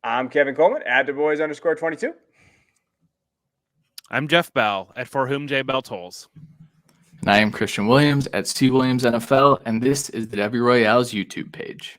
I'm Kevin Coleman at DuBois_22. I'm Jeff Bell at For Whom J Bell Tolls. And I am Christian Williams at C Williams NFL, and this is the Devy Royale's YouTube page.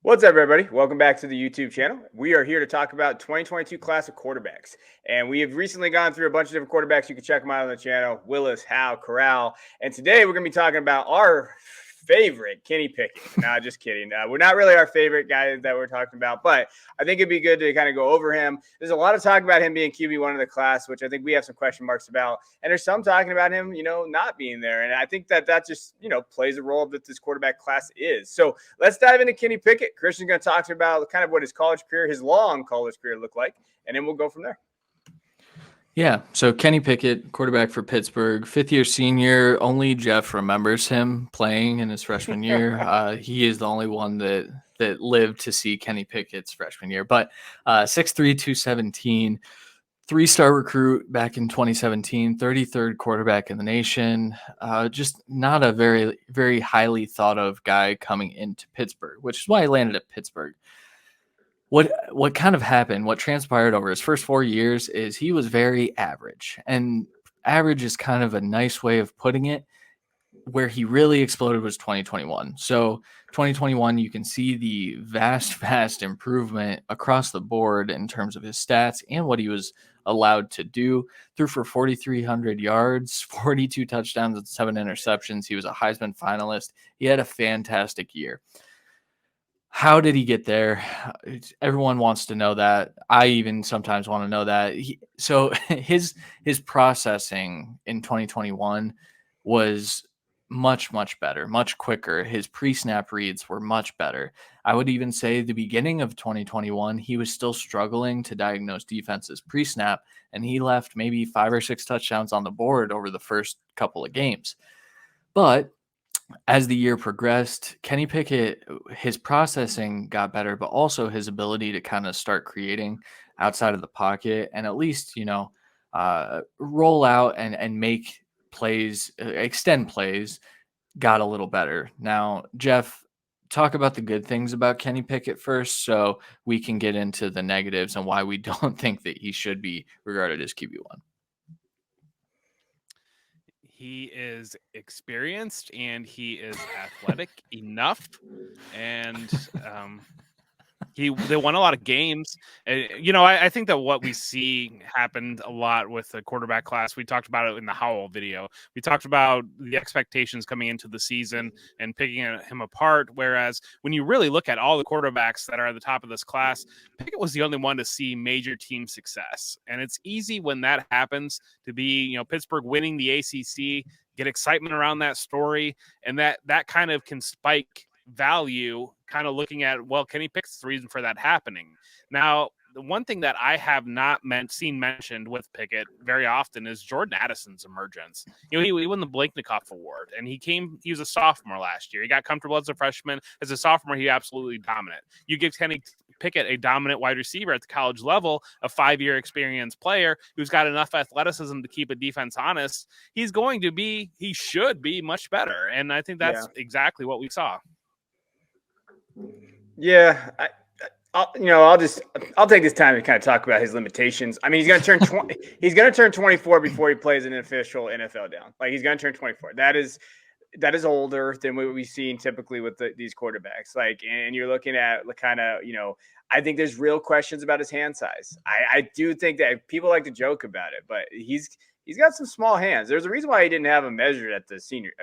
What's up, everybody? Welcome back to the YouTube channel. We are here to talk about 2022 class of quarterbacks. And we have recently gone through a bunch of different quarterbacks. You can check them out on the channel, Willis, Howe, Corral. And today we're going to be talking about our favorite, Kenny Pickett. No, just kidding. We're not really our favorite guy that we're talking about, but I think it'd be good to kind of go over him. There's a lot of talk about him being QB1 of the class, which I think we have some question marks about. And there's some talking about him, not being there. And I think that just, plays a role that this quarterback class is. So let's dive into Kenny Pickett. Christian's going to talk to you about kind of what his college career, his long college career looked like, and then we'll go from there. Yeah, so Kenny Pickett, quarterback for Pittsburgh, fifth-year senior. Only Jeff remembers him playing in his freshman year. He is the only one that lived to see Kenny Pickett's freshman year. But 6'3", 217, three-star recruit back in 2017, 33rd quarterback in the nation. Just not a very, very highly thought-of guy coming into Pittsburgh, which is why he landed at Pittsburgh. What kind of happened, what transpired over his first 4 years is he was very average. And average is kind of a nice way of putting it. Where he really exploded was 2021. So 2021, you can see the vast improvement across the board in terms of his stats and what he was allowed to do. Threw for 4,300 yards, 42 touchdowns and 7 interceptions. He was a Heisman finalist. He had a fantastic year. How did he get there? Everyone wants to know that. I even sometimes want to know that. So his processing in 2021 was much better, much quicker. His pre-snap reads were much better. I would even say the beginning of 2021, he was still struggling to diagnose defenses pre-snap, and he left maybe 5 or 6 touchdowns on the board over the first couple of games. But as the year progressed, Kenny Pickett, his processing got better, but also his ability to kind of start creating outside of the pocket and at least, roll out and make plays, extend plays, got a little better. Now, Jeff, talk about the good things about Kenny Pickett first so we can get into the negatives and why we don't think that he should be regarded as QB1. He is experienced and he is athletic enough, and they won a lot of games. I think that what we see happened a lot with the quarterback class. We talked about it in the Howell video. We talked about the expectations coming into the season and picking him apart. Whereas when you really look at all the quarterbacks that are at the top of this class, Pickett was the only one to see major team success. And it's easy when that happens to be, Pittsburgh winning the ACC, get excitement around that story, and that kind of can spike value, kind of looking at, well, Kenny Pickett's the reason for that happening. Now, the one thing that I have not seen mentioned with Pickett very often is Jordan Addison's emergence. He won the Blakenikoff Award, and he was a sophomore last year. He got comfortable as a freshman. As a sophomore, he absolutely dominant. You give Kenny Pickett a dominant wide receiver at the college level, a 5-year experienced player who's got enough athleticism to keep a defense honest, he should be much better. And I think that's exactly what we saw. Yeah, I'll take this time to kind of talk about his limitations. I mean, he's going to turn 20. He's going to turn 24 before he plays an official NFL down. Like, he's going to turn 24. That is older than what we've seen typically with these quarterbacks. Like, and you're looking at kind of, I think there's real questions about his hand size. I do think that people like to joke about it, but he's got some small hands. There's a reason why he didn't have him measured at the senior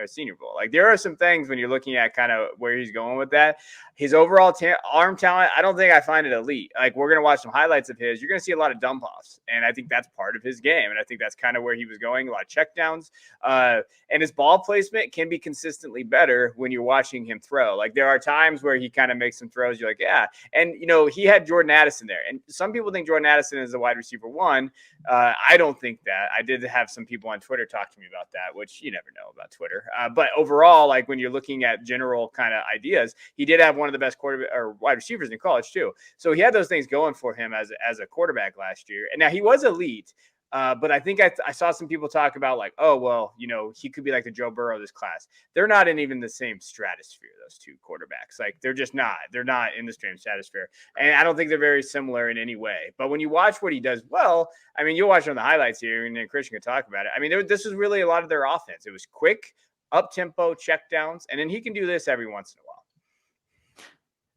bowl. Like, there are some things when you're looking at kind of where he's going with that. His overall arm talent, I don't think I find it elite. Like, we're going to watch some highlights of his. You're going to see a lot of dump offs, and I think that's part of his game. And I think that's kind of where he was going, a lot of checkdowns. And his ball placement can be consistently better when you're watching him throw. Like, there are times where he kind of makes some throws. You're like, yeah. And, he had Jordan Addison there. And some people think Jordan Addison is a wide receiver 1. I don't think that. I did have some people on Twitter talk to me about that, which you never know about Twitter. But overall, like when you're looking at general kind of ideas, he did have one of the best quarterback or wide receivers in college too. So he had those things going for him as a quarterback last year. And now he was elite. But I think I saw some people talk about like, oh, well, he could be like the Joe Burrow of this class. They're not in even the same stratosphere, those two quarterbacks. Like they're just not. They're not in the same stratosphere. And I don't think they're very similar in any way. But when you watch what he does well, I mean, you'll watch on the highlights here, and then Christian can talk about it. I mean, this was really a lot of their offense. It was quick, up-tempo, check downs, and then he can do this every once in a while.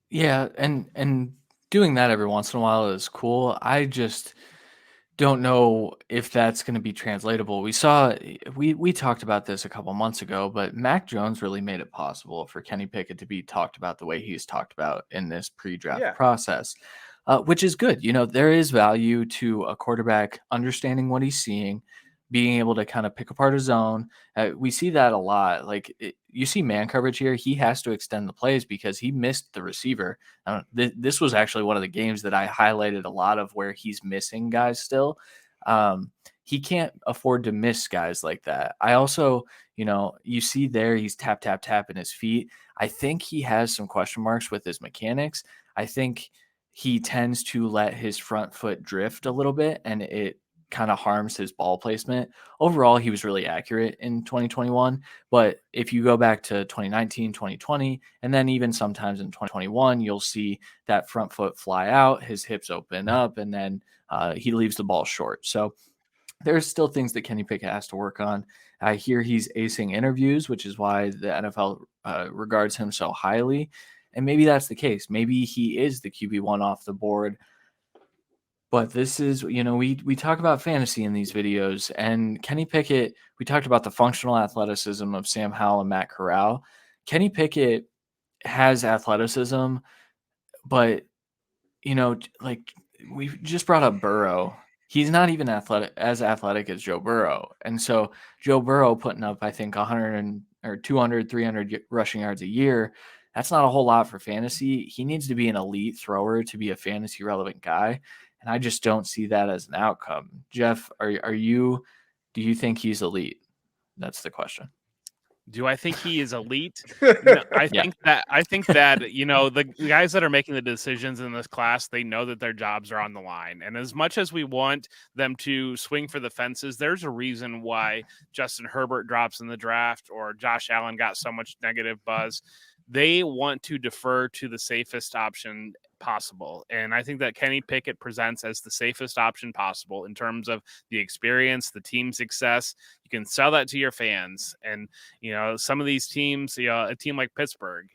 Yeah, and doing that every once in a while is cool. I just don't know if that's going to be translatable. We talked about this a couple months ago, but Mac Jones really made it possible for Kenny Pickett to be talked about the way he's talked about in this pre-draft process, which is good. There is value to a quarterback understanding what he's seeing, being able to kind of pick apart his zone. We see that a lot. Like you see man coverage here, he has to extend the plays because he missed the receiver. This was actually one of the games that I highlighted a lot of where he's missing guys still. He can't afford to miss guys like that. I also, you see there, he's tapping his feet. I think he has some question marks with his mechanics. I think he tends to let his front foot drift a little bit, and it kind of harms his ball placement. Overall, he was really accurate in 2021, but if you go back to 2019, 2020, and then even sometimes in 2021, you'll see that front foot fly out, his hips open up, and then he leaves the ball short. So there's still things that Kenny Pickett has to work on. I hear he's acing interviews, which is why the NFL regards him so highly. And maybe that's the case. Maybe he is the QB1 off the board. But this is, we talk about fantasy in these videos, and Kenny Pickett, we talked about the functional athleticism of Sam Howell and Matt Corral. Kenny Pickett has athleticism, but, like we just brought up Burrow. He's not even as athletic as Joe Burrow. And so Joe Burrow putting up, I think, 100 or 200, 300 rushing yards a year, that's not a whole lot for fantasy. He needs to be an elite thrower to be a fantasy relevant guy. And I just don't see that as an outcome. Jeff, do you think he's elite? That's the question. Do I think he is elite? No, I think that the guys that are making the decisions in this class, they know that their jobs are on the line. And as much as we want them to swing for the fences, there's a reason why Justin Herbert drops in the draft or Josh Allen got so much negative buzz. They want to defer to the safest option possible. And I think that Kenny Pickett presents as the safest option possible in terms of the experience, the team success. You can sell that to your fans. And, some of these teams, a team like Pittsburgh,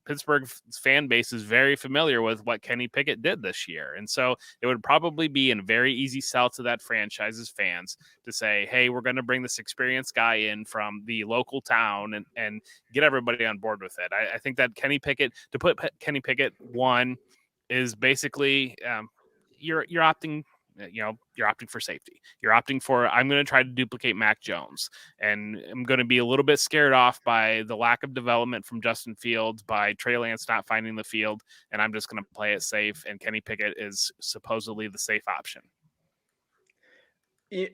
Pittsburgh's fan base is very familiar with what Kenny Pickett did this year. And so it would probably be a very easy sell to that franchise's fans to say, hey, we're going to bring this experienced guy in from the local town and get everybody on board with it. I think that Kenny Pickett, to put Kenny Pickett one, is basically you're opting for safety. You're opting for, I'm going to try to duplicate Mac Jones, and I'm going to be a little bit scared off by the lack of development from Justin Fields, by Trey Lance not finding the field, and I'm just going to play it safe. And Kenny Pickett is supposedly the safe option.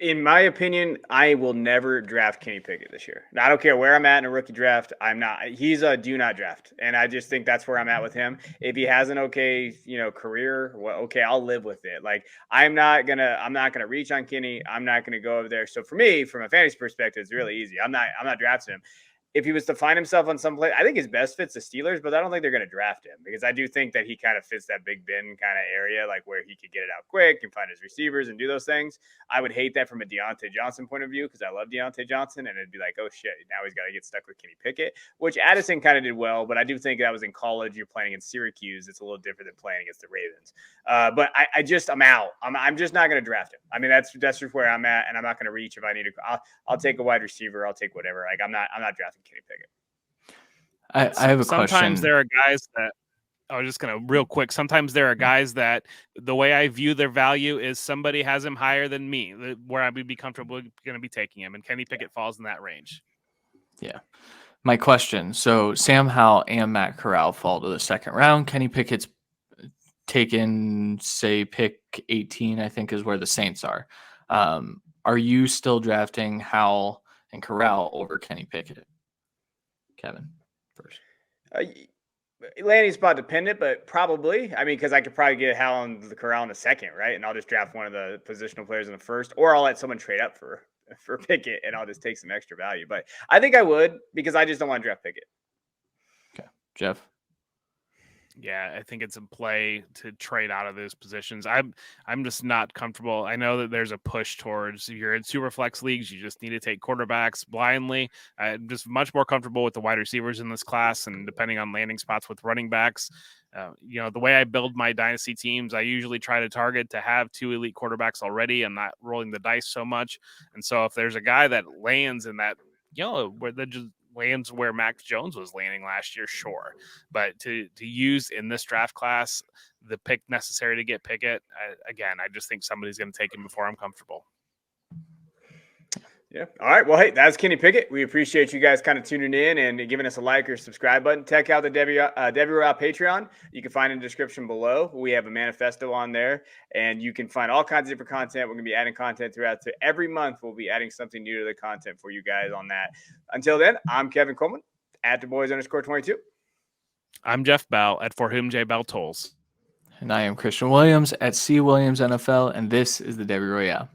In my opinion, I will never draft Kenny Pickett this year. Now, I don't care where I'm at in a rookie draft. I'm not. He's a do not draft, and I just think that's where I'm at with him. If he has an okay, career, well, okay, I'll live with it. Like I'm not gonna reach on Kenny. I'm not gonna go over there. So for me, from a fantasy perspective, it's really easy. I'm not drafting him. If he was to find himself on some play, I think his best fits the Steelers, but I don't think they're going to draft him because I do think that he kind of fits that Big Ben kind of area, like where he could get it out quick and find his receivers and do those things. I would hate that from a Deontay Johnson point of view because I love Deontay Johnson, and it'd be like, oh shit, now he's got to get stuck with Kenny Pickett, which Addison kind of did well, but I do think that was in college. You're playing in Syracuse. It's a little different than playing against the Ravens. But I'm out. I'm just not going to draft him. I mean, that's just where I'm at, and I'm not going to reach if I need to. I'll take a wide receiver. I'll take whatever. Like I'm not drafting Kenny Pickett. I have a question. Sometimes there are guys that I was just going to real quick. Sometimes there are guys that the way I view their value is somebody has him higher than me, where I would be comfortable going to be taking him. And Kenny Pickett falls in that range. Yeah. My question. So Sam Howell and Matt Corral fall to the second round. Kenny Pickett's taken, say, pick 18, I think is where the Saints are. Are you still drafting Howell and Corral over Kenny Pickett? Kevin, first. Landing spot dependent, but probably. I mean, because I could probably get Howell and the Corral in the second, right? And I'll just draft one of the positional players in the first, or I'll let someone trade up for Pickett, and I'll just take some extra value. But I think I would, because I just don't want to draft Pickett. Okay, Jeff. Yeah, I think it's a play to trade out of those positions. I'm just not comfortable. I know that there's a push towards, if you're in super flex leagues, you just need to take quarterbacks blindly. I'm just much more comfortable with the wide receivers in this class, and depending on landing spots with running backs. The way I build my dynasty teams, I usually try to target to have 2 elite quarterbacks already. I'm not rolling the dice so much. And so if there's a guy that lands in that, where the just lands where Mac Jones was landing last year, sure. But to use in this draft class the pick necessary to get Pickett, I just think somebody's going to take him before I'm comfortable. Yeah. All right. Well, hey, that's Kenny Pickett. We appreciate you guys kind of tuning in and giving us a like or subscribe button. Check out the Devy Royale Patreon. You can find in the description below. We have a manifesto on there, and you can find all kinds of different content. We're going to be adding content throughout. So every month, we'll be adding something new to the content for you guys on that. Until then, I'm Kevin Coleman at @TheBoys_22. I'm Jeff Bell at For Whom J. Bell Tolls. And I am Christian Williams at C. Williams NFL, and this is the Devy Royale.